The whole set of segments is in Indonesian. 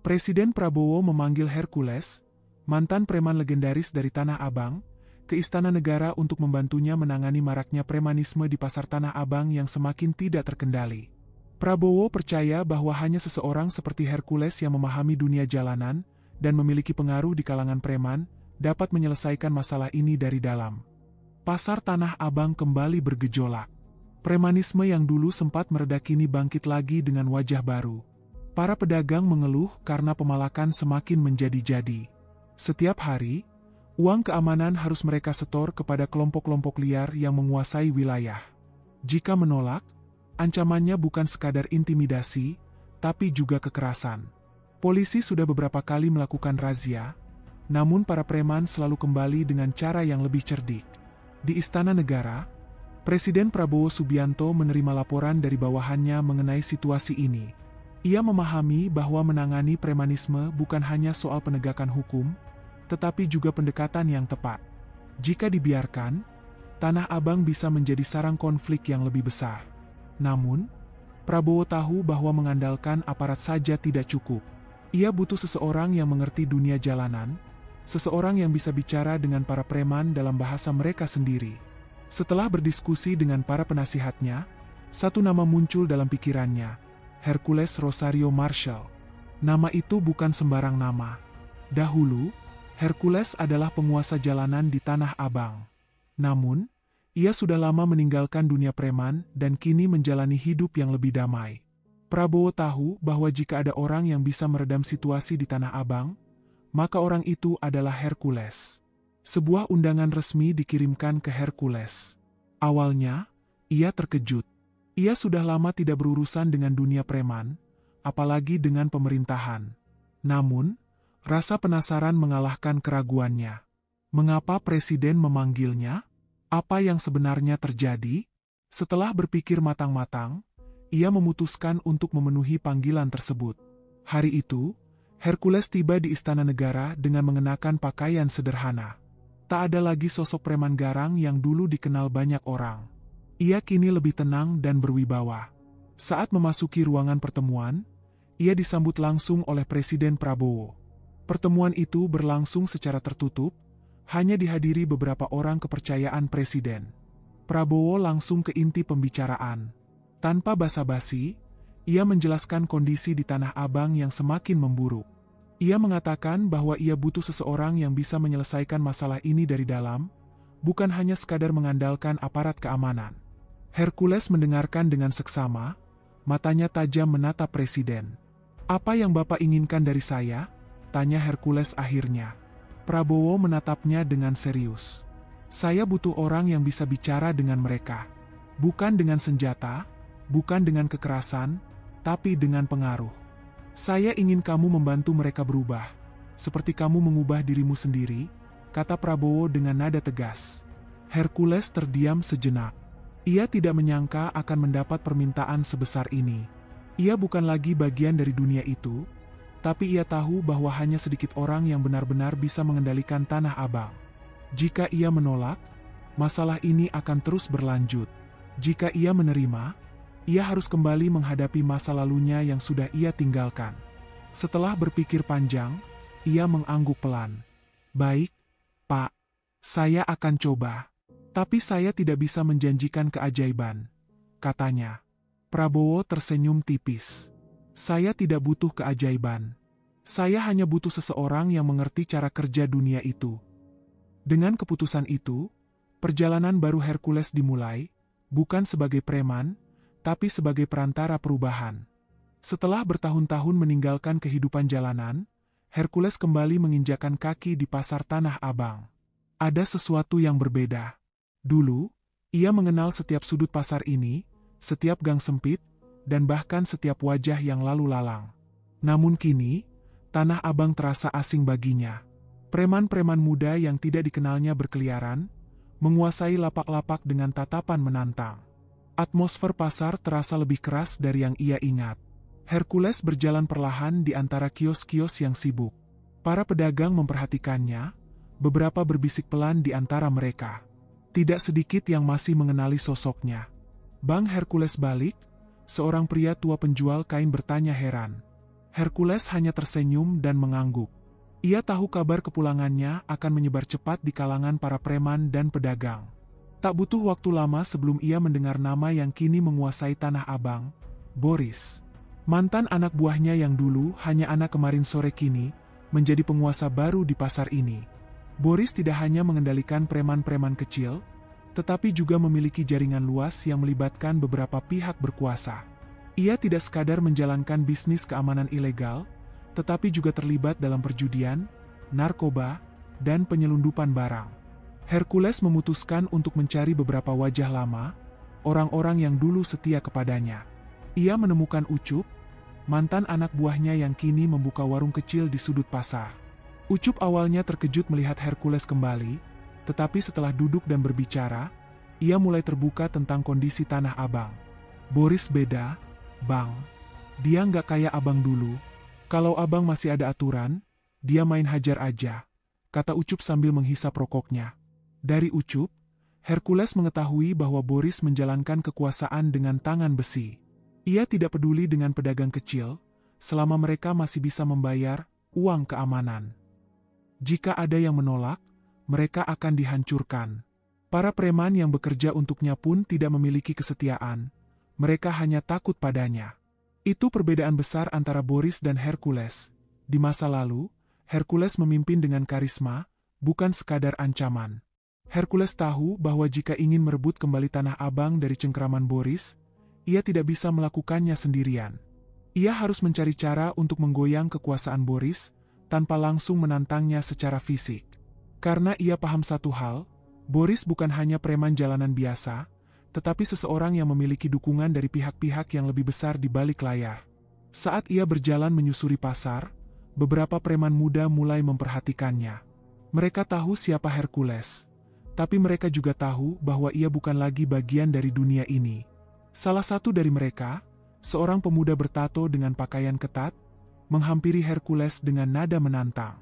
Presiden Prabowo memanggil Hercules, mantan preman legendaris dari Tanah Abang, ke Istana Negara untuk membantunya menangani maraknya premanisme di pasar Tanah Abang yang semakin tidak terkendali. Prabowo percaya bahwa hanya seseorang seperti Hercules yang memahami dunia jalanan dan memiliki pengaruh di kalangan preman dapat menyelesaikan masalah ini dari dalam. Pasar Tanah Abang kembali bergejolak. Premanisme yang dulu sempat mereda kini bangkit lagi dengan wajah baru. Para pedagang mengeluh karena pemalakan semakin menjadi-jadi. Setiap hari, uang keamanan harus mereka setor kepada kelompok-kelompok liar yang menguasai wilayah. Jika menolak, ancamannya bukan sekadar intimidasi, tapi juga kekerasan. Polisi sudah beberapa kali melakukan razia, namun para preman selalu kembali dengan cara yang lebih cerdik. Di Istana Negara, Presiden Prabowo Subianto menerima laporan dari bawahannya mengenai situasi ini. Ia memahami bahwa menangani premanisme bukan hanya soal penegakan hukum, tetapi juga pendekatan yang tepat. Jika dibiarkan, Tanah Abang bisa menjadi sarang konflik yang lebih besar. Namun, Prabowo tahu bahwa mengandalkan aparat saja tidak cukup. Ia butuh seseorang yang mengerti dunia jalanan, seseorang yang bisa bicara dengan para preman dalam bahasa mereka sendiri. Setelah berdiskusi dengan para penasihatnya, satu nama muncul dalam pikirannya, Hercules Rosario Marshall. Nama itu bukan sembarang nama. Dahulu, Hercules adalah penguasa jalanan di Tanah Abang. Namun, ia sudah lama meninggalkan dunia preman dan kini menjalani hidup yang lebih damai. Prabowo tahu bahwa jika ada orang yang bisa meredam situasi di Tanah Abang, maka orang itu adalah Hercules. Sebuah undangan resmi dikirimkan ke Hercules. Awalnya, ia terkejut. Ia sudah lama tidak berurusan dengan dunia preman, apalagi dengan pemerintahan. Namun, rasa penasaran mengalahkan keraguannya. Mengapa presiden memanggilnya? Apa yang sebenarnya terjadi? Setelah berpikir matang-matang, ia memutuskan untuk memenuhi panggilan tersebut. Hari itu, Hercules tiba di Istana Negara dengan mengenakan pakaian sederhana. Tak ada lagi sosok preman garang yang dulu dikenal banyak orang. Ia kini lebih tenang dan berwibawa. Saat memasuki ruangan pertemuan, ia disambut langsung oleh Presiden Prabowo. Pertemuan itu berlangsung secara tertutup, hanya dihadiri beberapa orang kepercayaan Presiden. Prabowo langsung ke inti pembicaraan. Tanpa basa-basi, ia menjelaskan kondisi di Tanah Abang yang semakin memburuk. Ia mengatakan bahwa ia butuh seseorang yang bisa menyelesaikan masalah ini dari dalam, bukan hanya sekadar mengandalkan aparat keamanan. Hercules mendengarkan dengan seksama, matanya tajam menatap presiden. "Apa yang Bapak inginkan dari saya?" tanya Hercules akhirnya. Prabowo menatapnya dengan serius. "Saya butuh orang yang bisa bicara dengan mereka. Bukan dengan senjata, bukan dengan kekerasan, tapi dengan pengaruh. Saya ingin kamu membantu mereka berubah, seperti kamu mengubah dirimu sendiri," kata Prabowo dengan nada tegas. Hercules terdiam sejenak. Ia tidak menyangka akan mendapat permintaan sebesar ini. Ia bukan lagi bagian dari dunia itu, tapi ia tahu bahwa hanya sedikit orang yang benar-benar bisa mengendalikan Tanah Abang. Jika ia menolak, masalah ini akan terus berlanjut. Jika ia menerima, ia harus kembali menghadapi masa lalunya yang sudah ia tinggalkan. Setelah berpikir panjang, ia mengangguk pelan. "Baik, Pak. Saya akan coba. Tapi saya tidak bisa menjanjikan keajaiban," katanya. Prabowo tersenyum tipis. "Saya tidak butuh keajaiban. Saya hanya butuh seseorang yang mengerti cara kerja dunia itu." Dengan keputusan itu, perjalanan baru Hercules dimulai, bukan sebagai preman, tapi sebagai perantara perubahan. Setelah bertahun-tahun meninggalkan kehidupan jalanan, Hercules kembali menginjakan kaki di pasar Tanah Abang. Ada sesuatu yang berbeda. Dulu, ia mengenal setiap sudut pasar ini, setiap gang sempit, dan bahkan setiap wajah yang lalu lalang. Namun kini, Tanah Abang terasa asing baginya. Preman-preman muda yang tidak dikenalnya berkeliaran, menguasai lapak-lapak dengan tatapan menantang. Atmosfer pasar terasa lebih keras dari yang ia ingat. Hercules berjalan perlahan di antara kios-kios yang sibuk. Para pedagang memperhatikannya, beberapa berbisik pelan di antara mereka. Tidak sedikit yang masih mengenali sosoknya. Bang Hercules balik, seorang pria tua penjual kain bertanya heran. Hercules hanya tersenyum dan mengangguk. Ia tahu kabar kepulangannya akan menyebar cepat di kalangan para preman dan pedagang. Tak butuh waktu lama sebelum ia mendengar nama yang kini menguasai Tanah Abang, Boris. Mantan anak buahnya yang dulu hanya anak kemarin sore kini, menjadi penguasa baru di pasar ini. Boris tidak hanya mengendalikan preman-preman kecil, tetapi juga memiliki jaringan luas yang melibatkan beberapa pihak berkuasa. Ia tidak sekadar menjalankan bisnis keamanan ilegal, tetapi juga terlibat dalam perjudian, narkoba, dan penyelundupan barang. Hercules memutuskan untuk mencari beberapa wajah lama, orang-orang yang dulu setia kepadanya. Ia menemukan Ucup, mantan anak buahnya yang kini membuka warung kecil di sudut pasar. Ucup awalnya terkejut melihat Hercules kembali, tetapi setelah duduk dan berbicara, ia mulai terbuka tentang kondisi Tanah Abang. Boris beda, Bang. Dia nggak kayak abang dulu. Kalau abang masih ada aturan, dia main hajar aja, kata Ucup sambil menghisap rokoknya. Dari Ucup, Hercules mengetahui bahwa Boris menjalankan kekuasaan dengan tangan besi. Ia tidak peduli dengan pedagang kecil, selama mereka masih bisa membayar uang keamanan. Jika ada yang menolak, mereka akan dihancurkan. Para preman yang bekerja untuknya pun tidak memiliki kesetiaan, mereka hanya takut padanya. Itu perbedaan besar antara Boris dan Hercules. Di masa lalu, Hercules memimpin dengan karisma, bukan sekadar ancaman. Hercules tahu bahwa jika ingin merebut kembali Tanah Abang dari cengkraman Boris, ia tidak bisa melakukannya sendirian. Ia harus mencari cara untuk menggoyang kekuasaan Boris, tanpa langsung menantangnya secara fisik. Karena ia paham satu hal, Boris bukan hanya preman jalanan biasa, tetapi seseorang yang memiliki dukungan dari pihak-pihak yang lebih besar di balik layar. Saat ia berjalan menyusuri pasar, beberapa preman muda mulai memperhatikannya. Mereka tahu siapa Hercules, tapi mereka juga tahu bahwa ia bukan lagi bagian dari dunia ini. Salah satu dari mereka, seorang pemuda bertato dengan pakaian ketat, menghampiri Hercules dengan nada menantang.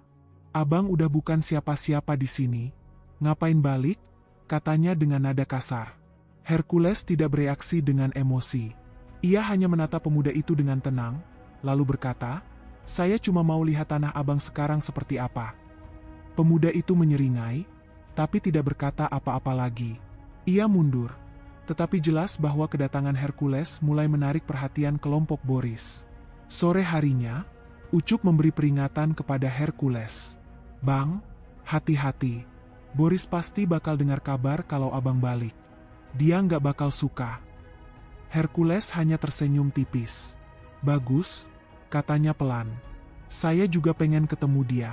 "Abang udah bukan siapa-siapa di sini. Ngapain balik?" katanya dengan nada kasar. Hercules tidak bereaksi dengan emosi. Ia hanya menatap pemuda itu dengan tenang, lalu berkata, "Saya cuma mau lihat Tanah Abang sekarang seperti apa." Pemuda itu menyeringai, tapi tidak berkata apa-apa lagi. Ia mundur, tetapi jelas bahwa kedatangan Hercules mulai menarik perhatian kelompok Boris. Sore harinya, Ucup memberi peringatan kepada Hercules. "Bang, hati-hati. Boris pasti bakal dengar kabar kalau abang balik. Dia nggak bakal suka." Hercules hanya tersenyum tipis. "Bagus," katanya pelan. "Saya juga pengen ketemu dia."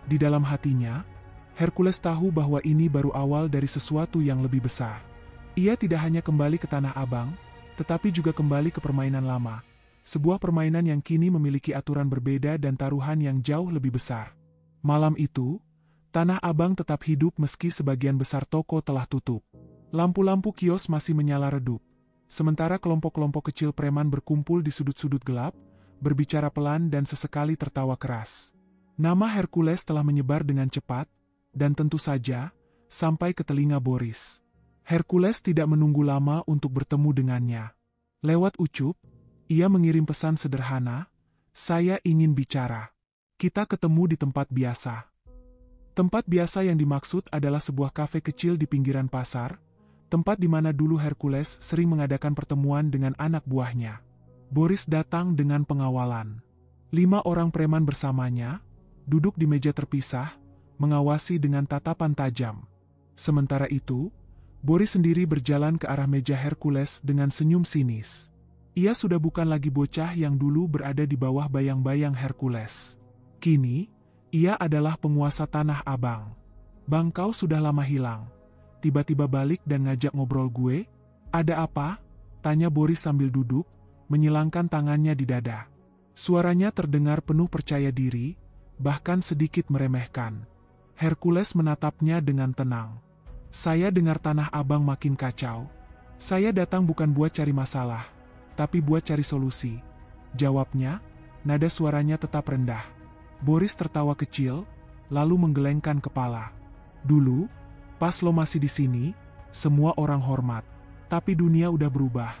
Di dalam hatinya, Hercules tahu bahwa ini baru awal dari sesuatu yang lebih besar. Ia tidak hanya kembali ke Tanah Abang, tetapi juga kembali ke permainan lama. Sebuah permainan yang kini memiliki aturan berbeda dan taruhan yang jauh lebih besar. Malam itu, Tanah Abang tetap hidup meski sebagian besar toko telah tutup. Lampu-lampu kios masih menyala redup, sementara kelompok-kelompok kecil preman berkumpul di sudut-sudut gelap, berbicara pelan dan sesekali tertawa keras. Nama Hercules telah menyebar dengan cepat, dan tentu saja, sampai ke telinga Boris. Hercules tidak menunggu lama untuk bertemu dengannya. Lewat Ucup, ia mengirim pesan sederhana, "Saya ingin bicara. Kita ketemu di tempat biasa." Tempat biasa yang dimaksud adalah sebuah kafe kecil di pinggiran pasar, tempat di mana dulu Hercules sering mengadakan pertemuan dengan anak buahnya. Boris datang dengan pengawalan. 5 orang preman bersamanya, duduk di meja terpisah, mengawasi dengan tatapan tajam. Sementara itu, Boris sendiri berjalan ke arah meja Hercules dengan senyum sinis. Ia sudah bukan lagi bocah yang dulu berada di bawah bayang-bayang Hercules. Kini, ia adalah penguasa Tanah Abang. "Bang, kau sudah lama hilang. Tiba-tiba balik dan ngajak ngobrol gue? Ada apa?" tanya Boris sambil duduk, menyilangkan tangannya di dada. Suaranya terdengar penuh percaya diri, bahkan sedikit meremehkan. Hercules menatapnya dengan tenang. "Saya dengar Tanah Abang makin kacau. Saya datang bukan buat cari masalah, tapi buat cari solusi," jawabnya, nada suaranya tetap rendah. Boris tertawa kecil, lalu menggelengkan kepala. "Dulu, pas lo masih di sini, semua orang hormat. Tapi dunia udah berubah,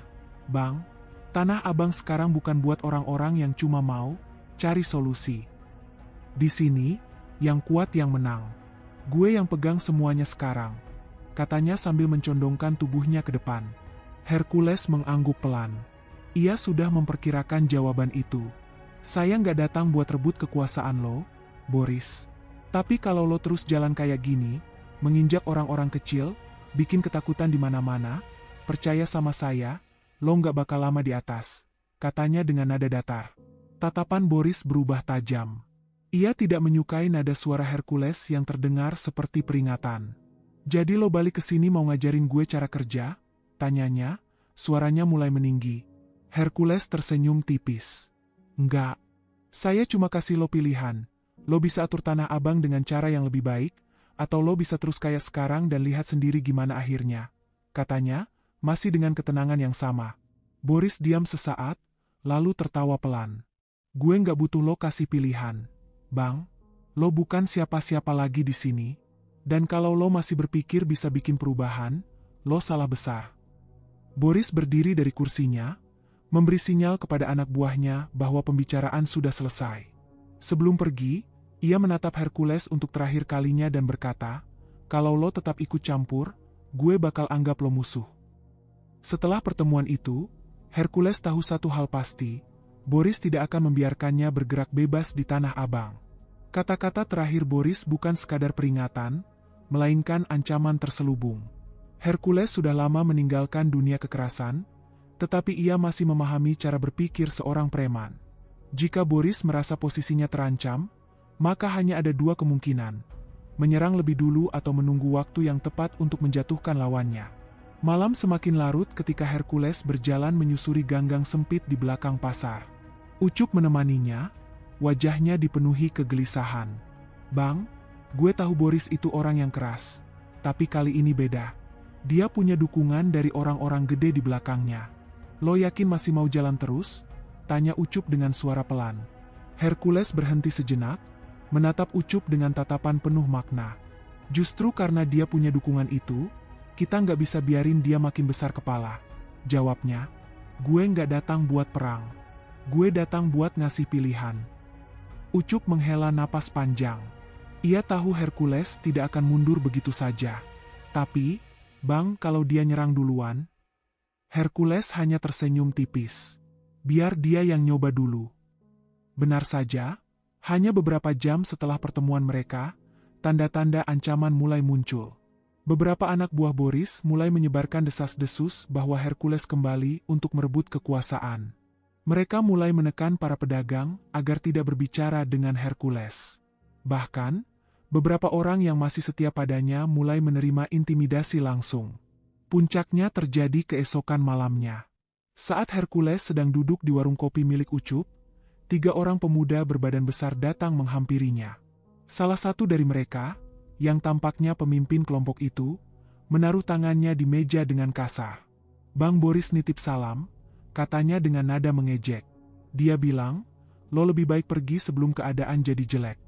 Bang. Tanah Abang sekarang bukan buat orang-orang yang cuma mau cari solusi. Di sini, yang kuat yang menang. Gue yang pegang semuanya sekarang, katanya sambil mencondongkan tubuhnya ke depan. Hercules mengangguk pelan. Ia sudah memperkirakan jawaban itu. Saya nggak datang buat rebut kekuasaan lo, Boris. Tapi kalau lo terus jalan kayak gini, menginjak orang-orang kecil, bikin ketakutan di mana-mana, percaya sama saya, lo nggak bakal lama di atas, katanya dengan nada datar. Tatapan Boris berubah tajam. Ia tidak menyukai nada suara Hercules yang terdengar seperti peringatan. Jadi lo balik ke sini mau ngajarin gue cara kerja? Tanyanya, suaranya mulai meninggi. Hercules tersenyum tipis. Enggak. Saya cuma kasih lo pilihan. Lo bisa atur Tanah Abang dengan cara yang lebih baik, atau lo bisa terus kayak sekarang dan lihat sendiri gimana akhirnya. Katanya, masih dengan ketenangan yang sama. Boris diam sesaat, lalu tertawa pelan. Gue nggak butuh lo kasih pilihan, Bang. Lo bukan siapa-siapa lagi di sini. Dan kalau lo masih berpikir bisa bikin perubahan, lo salah besar. Boris berdiri dari kursinya, memberi sinyal kepada anak buahnya bahwa pembicaraan sudah selesai. Sebelum pergi, ia menatap Hercules untuk terakhir kalinya dan berkata, kalau lo tetap ikut campur, gue bakal anggap lo musuh. Setelah pertemuan itu, Hercules tahu satu hal pasti, Boris tidak akan membiarkannya bergerak bebas di Tanah Abang. Kata-kata terakhir Boris bukan sekadar peringatan, melainkan ancaman terselubung. Hercules sudah lama meninggalkan dunia kekerasan, tetapi ia masih memahami cara berpikir seorang preman. Jika Boris merasa posisinya terancam, maka hanya ada dua kemungkinan, menyerang lebih dulu atau menunggu waktu yang tepat untuk menjatuhkan lawannya. Malam semakin larut ketika Hercules berjalan menyusuri ganggang sempit di belakang pasar. Ucup menemaninya, wajahnya dipenuhi kegelisahan. Bang, gue tahu Boris itu orang yang keras, tapi kali ini beda. Dia punya dukungan dari orang-orang gede di belakangnya. Lo yakin masih mau jalan terus? Tanya Ucup dengan suara pelan. Hercules berhenti sejenak, menatap Ucup dengan tatapan penuh makna. Justru karena dia punya dukungan itu, kita nggak bisa biarin dia makin besar kepala. Jawabnya, gue nggak datang buat perang. Gue datang buat ngasih pilihan. Ucup menghela napas panjang. Ia tahu Hercules tidak akan mundur begitu saja. Tapi, Bang, kalau dia nyerang duluan? Hercules hanya tersenyum tipis. Biar dia yang nyoba dulu. Benar saja, hanya beberapa jam setelah pertemuan mereka, tanda-tanda ancaman mulai muncul. Beberapa anak buah Boris mulai menyebarkan desas-desus bahwa Hercules kembali untuk merebut kekuasaan. Mereka mulai menekan para pedagang agar tidak berbicara dengan Hercules. Bahkan, beberapa orang yang masih setia padanya mulai menerima intimidasi langsung. Puncaknya terjadi keesokan malamnya. Saat Hercules sedang duduk di warung kopi milik Ucup, 3 orang pemuda berbadan besar datang menghampirinya. Salah satu dari mereka, yang tampaknya pemimpin kelompok itu, menaruh tangannya di meja dengan kasar. Bang Boris nitip salam, katanya dengan nada mengejek. Dia bilang, lo lebih baik pergi sebelum keadaan jadi jelek.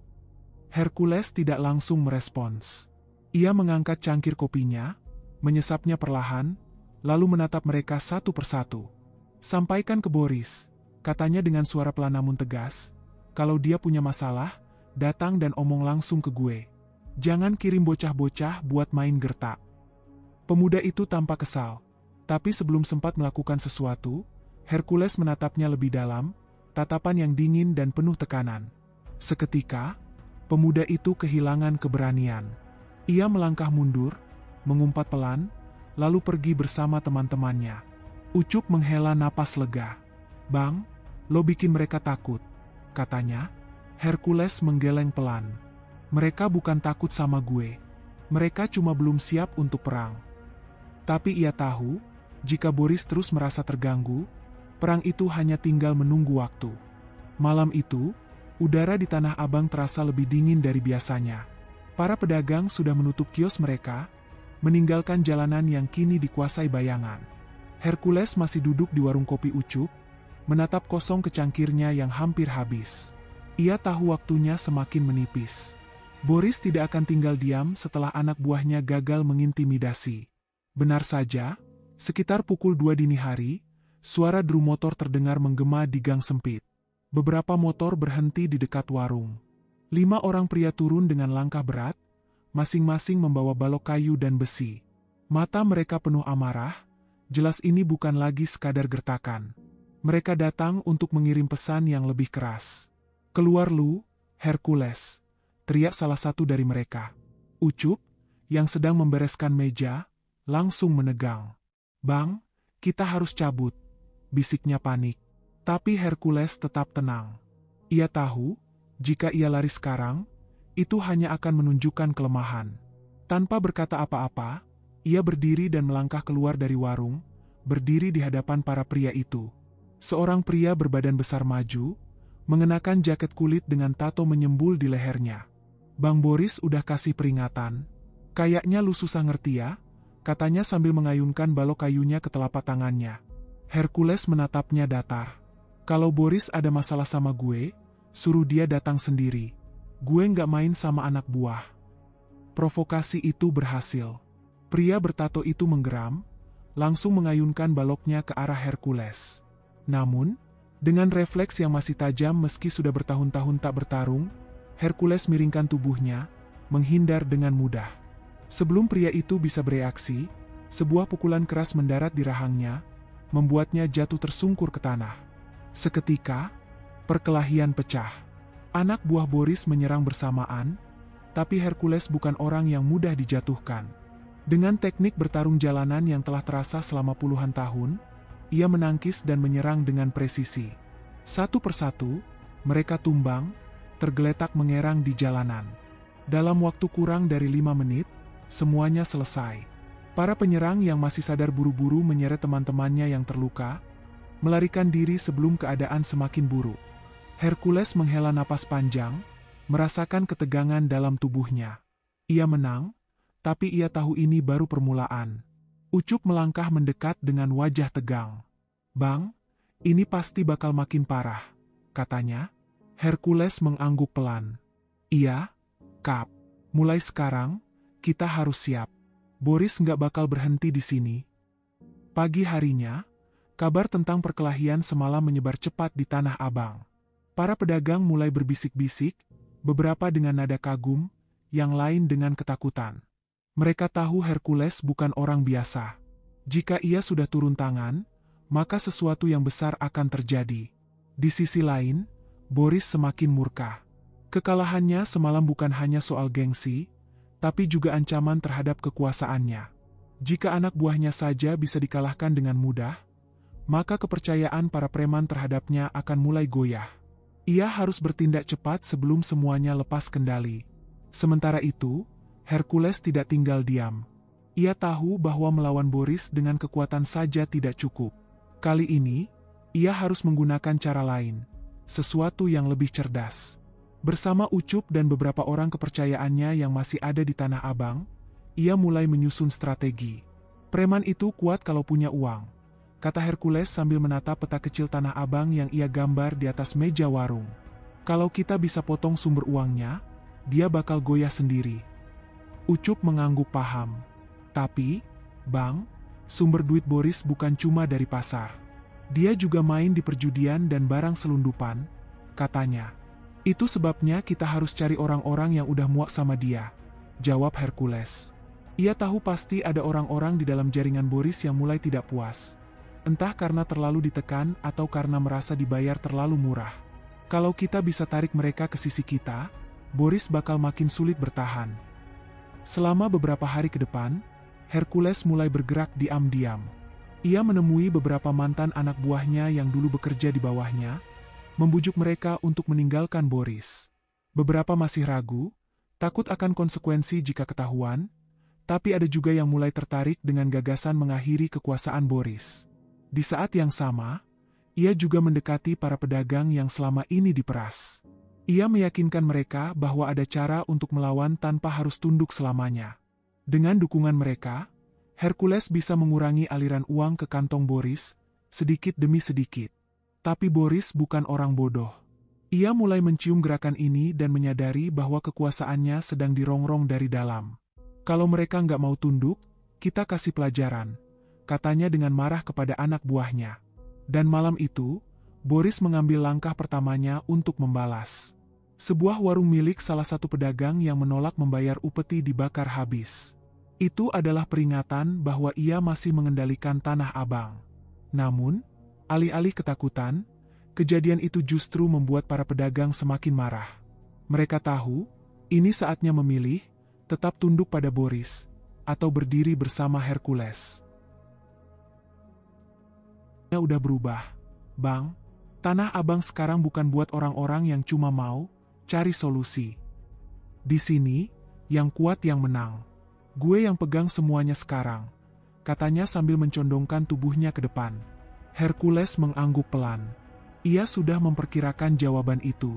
Hercules tidak langsung merespons. Ia mengangkat cangkir kopinya, menyesapnya perlahan, lalu menatap mereka satu persatu. Sampaikan ke Boris, katanya dengan suara pelan namun tegas, kalau dia punya masalah, datang dan omong langsung ke gue. Jangan kirim bocah-bocah buat main gertak. Pemuda itu tampak kesal, tapi sebelum sempat melakukan sesuatu, Hercules menatapnya lebih dalam, tatapan yang dingin dan penuh tekanan. Seketika, pemuda itu kehilangan keberanian. Ia melangkah mundur, mengumpat pelan, lalu pergi bersama teman-temannya. Ucup menghela napas lega. Bang, lo bikin mereka takut, katanya. Hercules menggeleng pelan. Mereka bukan takut sama gue. Mereka cuma belum siap untuk perang. Tapi ia tahu, jika Boris terus merasa terganggu, perang itu hanya tinggal menunggu waktu. Malam itu, udara di Tanah Abang terasa lebih dingin dari biasanya. Para pedagang sudah menutup kios mereka, meninggalkan jalanan yang kini dikuasai bayangan. Hercules masih duduk di warung kopi Ucup, menatap kosong kecangkirnya yang hampir habis. Ia tahu waktunya semakin menipis. Boris tidak akan tinggal diam setelah anak buahnya gagal mengintimidasi. Benar saja, sekitar pukul 2 dini hari, Suara drum motor terdengar menggema di gang sempit. Beberapa motor berhenti di dekat warung. 5 orang pria turun dengan langkah berat, masing-masing membawa balok kayu dan besi. Mata mereka penuh amarah, jelas ini bukan lagi sekadar gertakan. Mereka datang untuk mengirim pesan yang lebih keras. "Keluar lu, Hercules," teriak salah satu dari mereka. Ucup, yang sedang membereskan meja, langsung menegang. "Bang, kita harus cabut," bisiknya panik. Tapi Hercules tetap tenang. Ia tahu, jika ia lari sekarang, itu hanya akan menunjukkan kelemahan. Tanpa berkata apa-apa, ia berdiri dan melangkah keluar dari warung, berdiri di hadapan para pria itu. Seorang pria berbadan besar maju, mengenakan jaket kulit dengan tato menyembul di lehernya. "Bang Boris udah kasih peringatan. Kayaknya lu susah ngerti ya," katanya sambil mengayunkan balok kayunya ke telapak tangannya. Hercules menatapnya datar. "Kalau Boris ada masalah sama gue, suruh dia datang sendiri. Gue nggak main sama anak buah." Provokasi itu berhasil. Pria bertato itu menggeram, langsung mengayunkan baloknya ke arah Hercules. Namun, dengan refleks yang masih tajam meski sudah bertahun-tahun tak bertarung, Hercules miringkan tubuhnya, menghindar dengan mudah. Sebelum pria itu bisa bereaksi, sebuah pukulan keras mendarat di rahangnya, membuatnya jatuh tersungkur ke tanah. Seketika, perkelahian pecah. Anak buah Boris menyerang bersamaan, tapi Hercules bukan orang yang mudah dijatuhkan. Dengan teknik bertarung jalanan yang telah terasa selama puluhan tahun, ia menangkis dan menyerang dengan presisi. Satu persatu, mereka tumbang, tergeletak mengerang di jalanan. Dalam waktu kurang dari 5 menit, semuanya selesai. Para penyerang yang masih sadar buru-buru menyeret teman-temannya yang terluka, melarikan diri sebelum keadaan semakin buruk. Hercules menghela napas panjang, merasakan ketegangan dalam tubuhnya. Ia menang, tapi ia tahu ini baru permulaan. Ucup melangkah mendekat dengan wajah tegang. "Bang, ini pasti bakal makin parah," katanya. Hercules mengangguk pelan. "Iya, Kap. Mulai sekarang, kita harus siap. Boris nggak bakal berhenti di sini." Pagi harinya, kabar tentang perkelahian semalam menyebar cepat di Tanah Abang. Para pedagang mulai berbisik-bisik, beberapa dengan nada kagum, yang lain dengan ketakutan. Mereka tahu Hercules bukan orang biasa. Jika ia sudah turun tangan, maka sesuatu yang besar akan terjadi. Di sisi lain, Boris semakin murka. Kekalahannya semalam bukan hanya soal gengsi, tapi juga ancaman terhadap kekuasaannya. Jika anak buahnya saja bisa dikalahkan dengan mudah, maka kepercayaan para preman terhadapnya akan mulai goyah. Ia harus bertindak cepat sebelum semuanya lepas kendali. Sementara itu, Hercules tidak tinggal diam. Ia tahu bahwa melawan Boris dengan kekuatan saja tidak cukup. Kali ini, ia harus menggunakan cara lain, sesuatu yang lebih cerdas. Bersama Ucup dan beberapa orang kepercayaannya yang masih ada di Tanah Abang, ia mulai menyusun strategi. "Preman itu kuat kalau punya uang," kata Hercules sambil menatap peta kecil Tanah Abang yang ia gambar di atas meja warung. "Kalau kita bisa potong sumber uangnya, dia bakal goyah sendiri." Ucup mengangguk paham. "Tapi, Bang, sumber duit Boris bukan cuma dari pasar. Dia juga main di perjudian dan barang selundupan," katanya. "Itu sebabnya kita harus cari orang-orang yang udah muak sama dia," jawab Hercules. Ia tahu pasti ada orang-orang di dalam jaringan Boris yang mulai tidak puas. Entah karena terlalu ditekan atau karena merasa dibayar terlalu murah. Kalau kita bisa tarik mereka ke sisi kita, Boris bakal makin sulit bertahan. Selama beberapa hari ke depan, Hercules mulai bergerak diam-diam. Ia menemui beberapa mantan anak buahnya yang dulu bekerja di bawahnya, membujuk mereka untuk meninggalkan Boris. Beberapa masih ragu, takut akan konsekuensi jika ketahuan, tapi ada juga yang mulai tertarik dengan gagasan mengakhiri kekuasaan Boris. Di saat yang sama, ia juga mendekati para pedagang yang selama ini diperas. Ia meyakinkan mereka bahwa ada cara untuk melawan tanpa harus tunduk selamanya. Dengan dukungan mereka, Hercules bisa mengurangi aliran uang ke kantong Boris, sedikit demi sedikit. Tapi Boris bukan orang bodoh. Ia mulai mencium gerakan ini dan menyadari bahwa kekuasaannya sedang dirongrong dari dalam. "Kalau mereka nggak mau tunduk, kita kasih pelajaran," katanya dengan marah kepada anak buahnya. Dan malam itu, Boris mengambil langkah pertamanya untuk membalas. Sebuah warung milik salah satu pedagang yang menolak membayar upeti dibakar habis. Itu adalah peringatan bahwa ia masih mengendalikan Tanah Abang. Namun, alih-alih ketakutan, kejadian itu justru membuat para pedagang semakin marah. Mereka tahu, ini saatnya memilih, tetap tunduk pada Boris, atau berdiri bersama Hercules. Udah berubah, Bang. Tanah Abang sekarang bukan buat orang-orang yang cuma mau cari solusi. Di sini, yang kuat yang menang. Gue yang pegang semuanya sekarang, katanya sambil mencondongkan tubuhnya ke depan. Hercules mengangguk pelan. Ia sudah memperkirakan jawaban itu.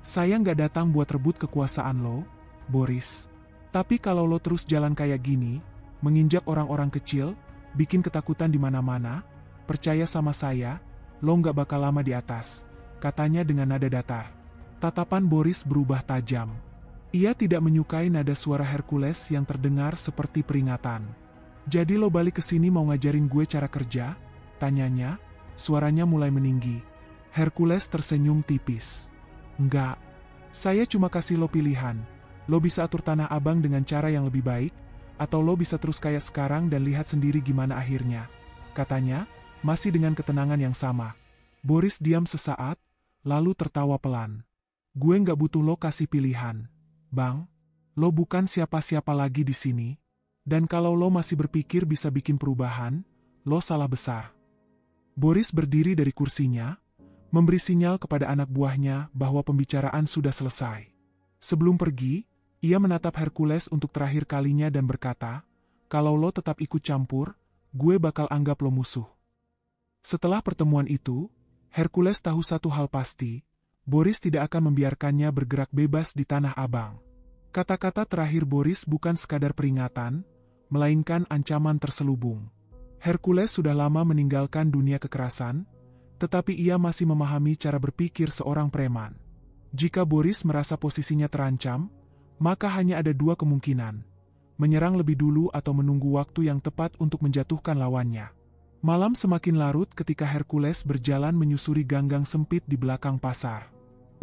Saya nggak datang buat rebut kekuasaan lo, Boris. Tapi kalau lo terus jalan kayak gini, menginjak orang-orang kecil, bikin ketakutan di mana-mana, percaya sama saya, lo nggak bakal lama di atas, katanya dengan nada datar. Tatapan Boris berubah tajam. Ia tidak menyukai nada suara Hercules yang terdengar seperti peringatan. Jadi lo balik ke sini mau ngajarin gue cara kerja? Tanyanya, suaranya mulai meninggi. Hercules tersenyum tipis. Enggak, saya cuma kasih lo pilihan. Lo bisa atur Tanah Abang dengan cara yang lebih baik, atau lo bisa terus kayak sekarang dan lihat sendiri gimana akhirnya, katanya, masih dengan ketenangan yang sama. Boris diam sesaat, lalu tertawa pelan. Gue nggak butuh lo kasih pilihan, Bang. Lo bukan siapa-siapa lagi di sini. Dan kalau lo masih berpikir bisa bikin perubahan, lo salah besar. Boris berdiri dari kursinya, memberi sinyal kepada anak buahnya bahwa pembicaraan sudah selesai. Sebelum pergi, ia menatap Hercules untuk terakhir kalinya dan berkata, kalau lo tetap ikut campur, gue bakal anggap lo musuh. Setelah pertemuan itu, Hercules tahu satu hal pasti, Boris tidak akan membiarkannya bergerak bebas di Tanah Abang. Kata-kata terakhir Boris bukan sekadar peringatan, melainkan ancaman terselubung. Hercules sudah lama meninggalkan dunia kekerasan, tetapi ia masih memahami cara berpikir seorang preman. Jika Boris merasa posisinya terancam, maka hanya ada dua kemungkinan, menyerang lebih dulu atau menunggu waktu yang tepat untuk menjatuhkan lawannya. Malam semakin larut ketika Hercules berjalan menyusuri ganggang sempit di belakang pasar.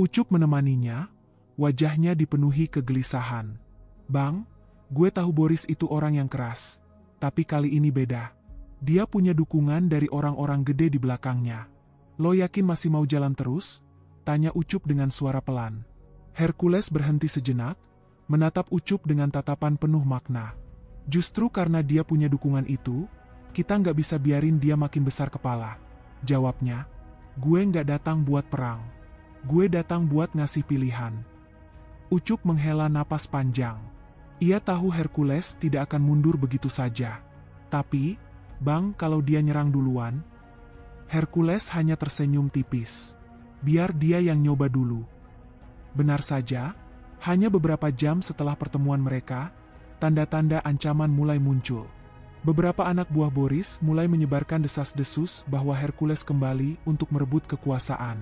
Ucup menemaninya, wajahnya dipenuhi kegelisahan. Bang, gue tahu Boris itu orang yang keras, tapi kali ini beda. Dia punya dukungan dari orang-orang gede di belakangnya. Lo yakin masih mau jalan terus? Tanya Ucup dengan suara pelan. Hercules berhenti sejenak, menatap Ucup dengan tatapan penuh makna. Justru karena dia punya dukungan itu, kita nggak bisa biarin dia makin besar kepala. Jawabnya, gue nggak datang buat perang. Gue datang buat ngasih pilihan. Ucup menghela napas panjang. Ia tahu Hercules tidak akan mundur begitu saja. Tapi, Bang, kalau dia nyerang duluan? Hercules hanya tersenyum tipis. Biar dia yang nyoba dulu. Benar saja, hanya beberapa jam setelah pertemuan mereka, tanda-tanda ancaman mulai muncul. Beberapa anak buah Boris mulai menyebarkan desas-desus bahwa Hercules kembali untuk merebut kekuasaan.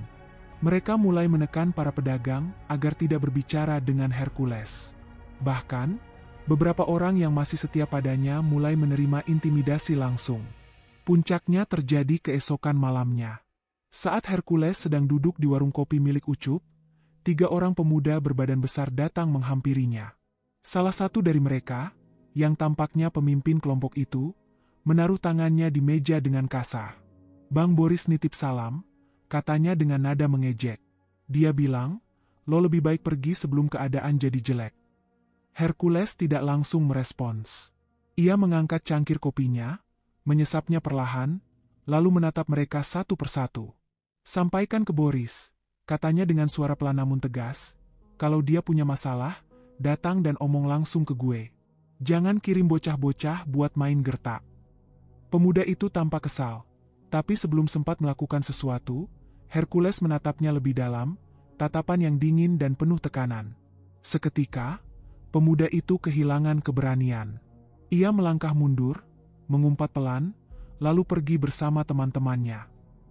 Mereka mulai menekan para pedagang agar tidak berbicara dengan Hercules. Bahkan, beberapa orang yang masih setia padanya mulai menerima intimidasi langsung. Puncaknya terjadi keesokan malamnya. Saat Hercules sedang duduk di warung kopi milik Ucup, 3 orang pemuda berbadan besar datang menghampirinya. Salah satu dari mereka, yang tampaknya pemimpin kelompok itu, menaruh tangannya di meja dengan kasar. Bang Boris nitip salam, katanya dengan nada mengejek. Dia bilang, lo lebih baik pergi sebelum keadaan jadi jelek. Hercules tidak langsung merespons. Ia mengangkat cangkir kopinya, menyesapnya perlahan, lalu menatap mereka satu persatu. Sampaikan ke Boris, katanya dengan suara pelan namun tegas, kalau dia punya masalah, datang dan omong langsung ke gue. Jangan kirim bocah-bocah buat main gertak. Pemuda itu tampak kesal, tapi sebelum sempat melakukan sesuatu, Hercules menatapnya lebih dalam, tatapan yang dingin dan penuh tekanan. Seketika, pemuda itu kehilangan keberanian. Ia melangkah mundur, mengumpat pelan, lalu pergi bersama teman-temannya.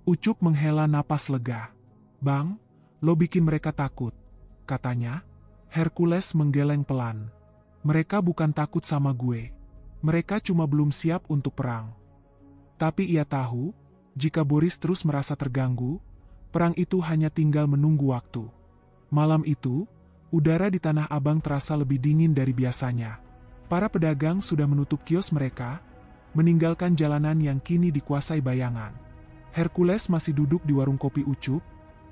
Ucup menghela napas lega. Bang, lo bikin mereka takut, katanya. Hercules menggeleng pelan. Mereka bukan takut sama gue. Mereka cuma belum siap untuk perang. Tapi ia tahu, Jika Boris terus merasa terganggu, perang itu hanya tinggal menunggu waktu. Malam itu, udara di Tanah Abang terasa lebih dingin dari biasanya. Para pedagang sudah menutup kios mereka, meninggalkan jalanan yang kini dikuasai bayangan. Hercules masih duduk di warung kopi Ucup,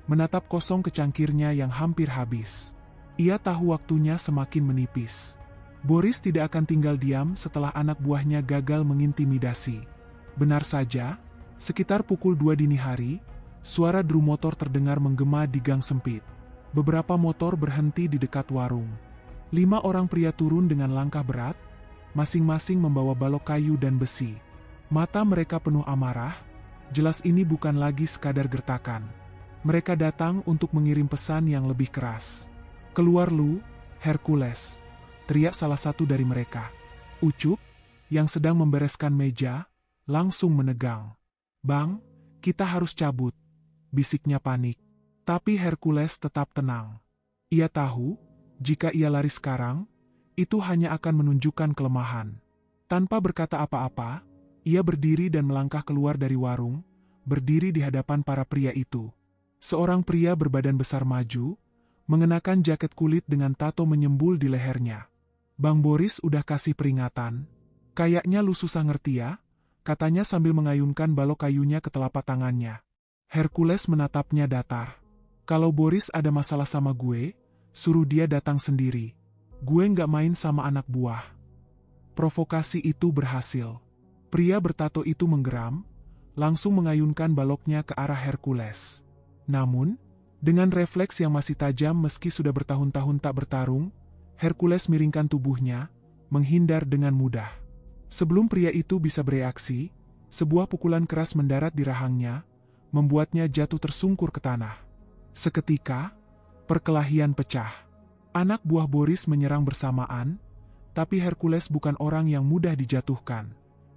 menatap kosong kecangkirnya yang hampir habis. Ia tahu waktunya semakin menipis. Boris tidak akan tinggal diam setelah anak buahnya gagal mengintimidasi. Benar saja, sekitar pukul 2 dini hari, suara drum motor terdengar menggema di gang sempit. Beberapa motor berhenti di dekat warung. 5 orang pria turun dengan langkah berat, masing-masing membawa balok kayu dan besi. Mata mereka penuh amarah, jelas ini bukan lagi sekadar gertakan. Mereka datang untuk mengirim pesan yang lebih keras. "Keluar lu, Hercules!" teriak salah satu dari mereka. Ucup, yang sedang membereskan meja, langsung menegang. "Bang, kita harus cabut," bisiknya panik. Tapi Hercules tetap tenang. Ia tahu, jika ia lari sekarang, itu hanya akan menunjukkan kelemahan. Tanpa berkata apa-apa, ia berdiri dan melangkah keluar dari warung, berdiri di hadapan para pria itu. Seorang pria berbadan besar maju, mengenakan jaket kulit dengan tato menyembul di lehernya. "Bang Boris udah kasih peringatan. Kayaknya lu susah ngerti ya," katanya sambil mengayunkan balok kayunya ke telapak tangannya. Hercules menatapnya datar. "Kalau Boris ada masalah sama gue, suruh dia datang sendiri. Gue nggak main sama anak buah." Provokasi itu berhasil. Pria bertato itu menggeram, langsung mengayunkan baloknya ke arah Hercules. Namun, dengan refleks yang masih tajam meski sudah bertahun-tahun tak bertarung, Hercules miringkan tubuhnya, menghindar dengan mudah. Sebelum pria itu bisa bereaksi, sebuah pukulan keras mendarat di rahangnya, membuatnya jatuh tersungkur ke tanah. Seketika, perkelahian pecah. Anak buah Boris menyerang bersamaan, tapi Hercules bukan orang yang mudah dijatuhkan.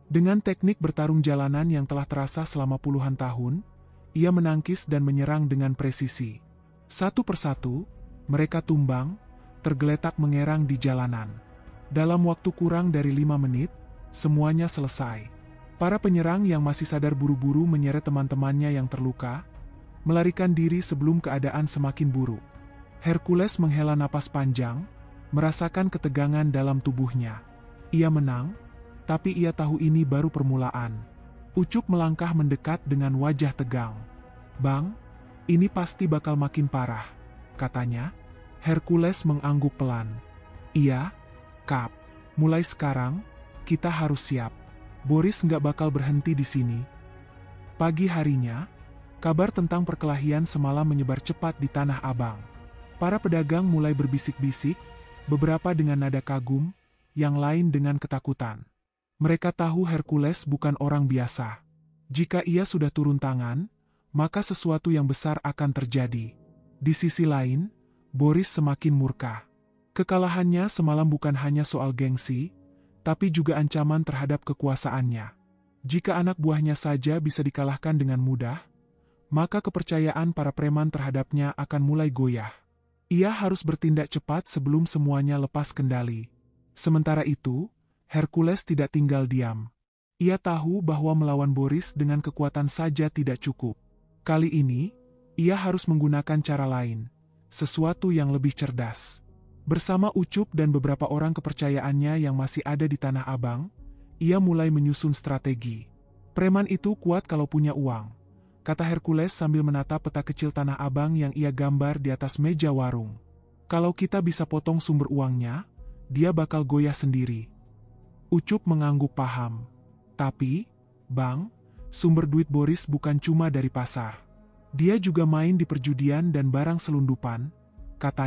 Dengan teknik bertarung jalanan yang telah terasa selama puluhan tahun, ia menangkis dan menyerang dengan presisi. Satu persatu, mereka tumbang, tergeletak mengerang di jalanan. Dalam waktu kurang dari 5 menit, semuanya selesai. Para penyerang yang masih sadar buru-buru menyeret teman-temannya yang terluka, melarikan diri sebelum keadaan semakin buruk. Hercules menghela napas panjang, merasakan ketegangan dalam tubuhnya. Ia menang, tapi ia tahu ini baru permulaan. Ucup melangkah mendekat dengan wajah tegang. "Bang, ini pasti bakal makin parah," katanya. Hercules mengangguk pelan. "Iya, Kap. Mulai sekarang, kita harus siap. Boris nggak bakal berhenti di sini." Pagi harinya, kabar tentang perkelahian semalam menyebar cepat di Tanah Abang. Para pedagang mulai berbisik-bisik, beberapa dengan nada kagum, yang lain dengan ketakutan. Mereka tahu Hercules bukan orang biasa. Jika ia sudah turun tangan, maka sesuatu yang besar akan terjadi. Di sisi lain, Boris semakin murka. Kekalahannya semalam bukan hanya soal gengsi, tapi juga ancaman terhadap kekuasaannya. Jika anak buahnya saja bisa dikalahkan dengan mudah, maka kepercayaan para preman terhadapnya akan mulai goyah. Ia harus bertindak cepat sebelum semuanya lepas kendali. Sementara itu, Hercules tidak tinggal diam. Ia tahu bahwa melawan Boris dengan kekuatan saja tidak cukup. Kali ini, ia harus menggunakan cara lain, sesuatu yang lebih cerdas. Bersama Ucup dan beberapa orang kepercayaannya yang masih ada di Tanah Abang, ia mulai menyusun strategi. "Preman itu kuat kalau punya uang," kata Hercules sambil menatap peta kecil Tanah Abang yang ia gambar di atas meja warung. "Kalau kita bisa potong sumber uangnya, dia bakal goyah sendiri." Ucup mengangguk paham. "Tapi, Bang, sumber duit Boris bukan cuma dari pasar. Dia juga main di perjudian dan barang selundupan," katanya.